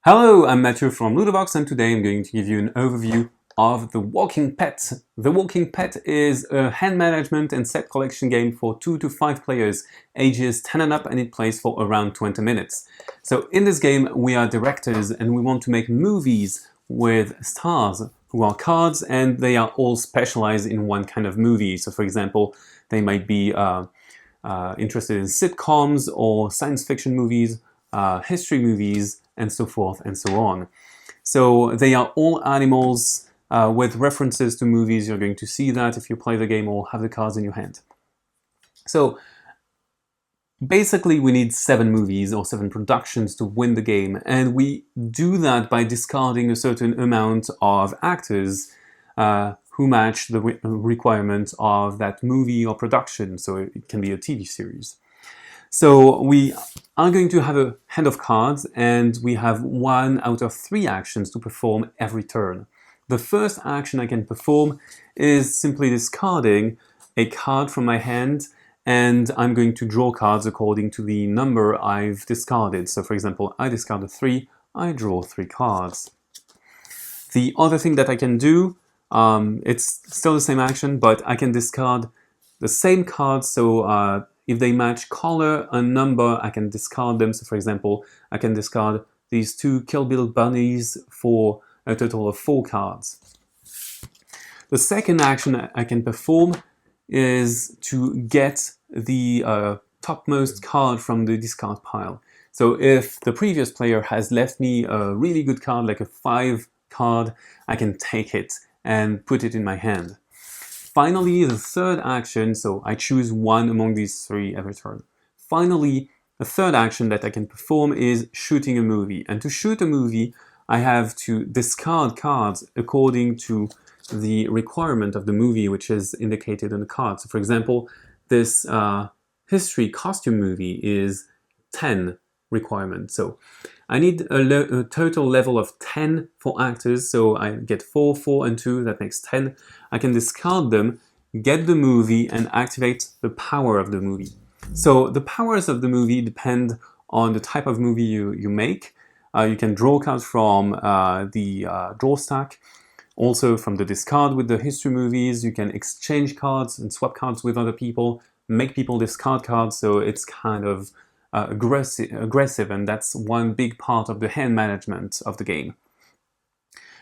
Hello, I'm Matthew from Ludovox, and today I'm going to give you an overview of The Walking Pet. The Walking Pet is a hand management and set collection game for 2 to 5 players, ages 10 and up, and it plays for around 20 minutes. So in this game we are directors and we want to make movies with stars who are cards, and they are all specialized in one kind of movie. So for example, they might be interested in sitcoms or science fiction movies, history movies, and so forth and so on. So they are all animals with references to movies. You're going to see that if you play the game or have the cards in your hand. So basically we need 7 movies or 7 productions to win the game, and we do that by discarding a certain amount of actors who match the requirements of that movie or production. So it can be a TV series. So we are going to have a hand of cards, and we have 1 out of 3 actions to perform every turn. The first action I can perform is simply discarding a card from my hand, and I'm going to draw cards according to the number I've discarded. So for example, I discarded 3, I draw 3 cards. The other thing that I can do, it's still the same action, but I can discard the same cards. So if they match color and number, I can discard them. So for example, I can discard these 2 Kill Bill bunnies for a total of 4 cards. The second action I can perform is to get the topmost card from the discard pile. So if the previous player has left me a really good card, like a 5 card, I can take it and put it in my hand. Finally, the third action, so I choose 1 among these 3 every turn. Finally, the third action that I can perform is shooting a movie. And to shoot a movie, I have to discard cards according to the requirement of the movie, which is indicated on the card. So for example, this history costume movie is 10 requirement. So I need a total level of 10 for actors, so I get 4, 4, and 2, that makes 10. I can discard them, get the movie, and activate the power of the movie. So the powers of the movie depend on the type of movie you make. You can draw cards from the draw stack, also from the discard with the history movies. You can exchange cards and swap cards with other people, make people discard cards, so it's kind of aggressive, and that's one big part of the hand management of the game.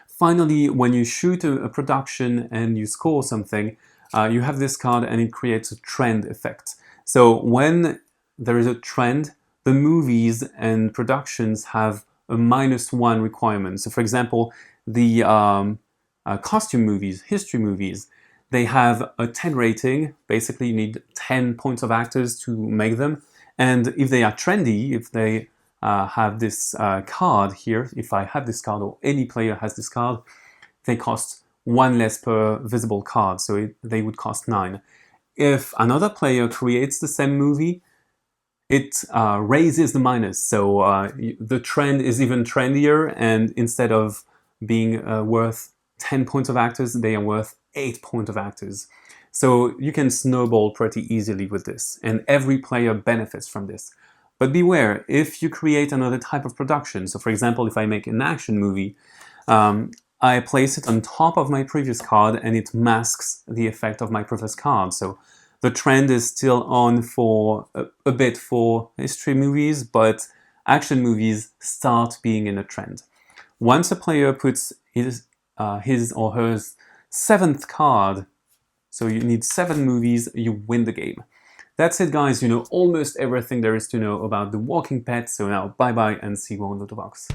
Finally, when you shoot a production and you score something, you have this card and it creates a trend effect. So when there is a trend, the movies and productions have a -1 requirement. So for example, the costume movies, history movies, they have a 10 rating. Basically, you need 10 points of actors to make them. And if they are trendy, if they have this card here, if I have this card or any player has this card, they cost 1 less per visible card, so they would cost 9. If another player creates the same movie, it raises the minus, so the trend is even trendier, and instead of being worth 10 points of actors, they are worth 8 points of actors. So you can snowball pretty easily with this, and every player benefits from this. But beware, if you create another type of production, so for example, if I make an action movie, I place it on top of my previous card and it masks the effect of my previous card. So the trend is still on for a bit for history movies, but action movies start being in a trend. Once a player puts his or her 7th card, so you need 7 movies, you win the game. That's it, guys. You know almost everything there is to know about The Walking Pet. So now, bye-bye and see you on Ludovox.